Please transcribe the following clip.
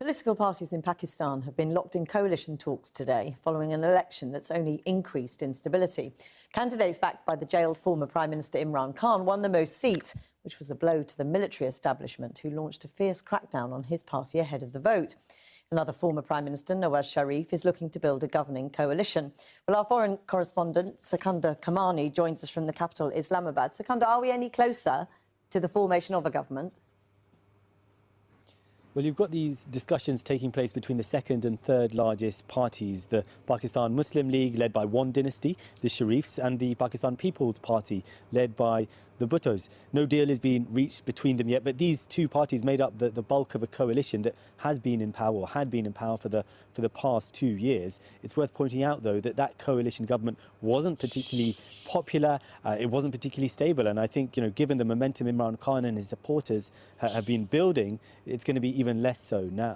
Political parties in Pakistan have been locked in coalition talks today following an election that's only increased instability. Candidates backed by the jailed former Prime Minister Imran Khan won the most seats, which was a blow to the military establishment, who launched a fierce crackdown on his party ahead of the vote. Another former Prime Minister, Nava's is looking to build a governing coalition. Well, our foreign correspondent, Sikandar Kamani, joins us from the capital, Islamabad. Sikandar, are we any closer to the formation of a government? Well, you've got these discussions taking place between the second and third largest parties, the Pakistan Muslim League, led by one dynasty, the Sharifs, and the Pakistan People's Party, led by the Bhuttos. No deal has been reached between them yet, but these two parties made up the bulk of a coalition that has been in power, or had been in power for the past 2 years. It's worth pointing out, though, that that coalition government wasn't particularly popular, it wasn't particularly stable, and I think, given the momentum Imran Khan and his supporters have been building, it's going to be even less so now.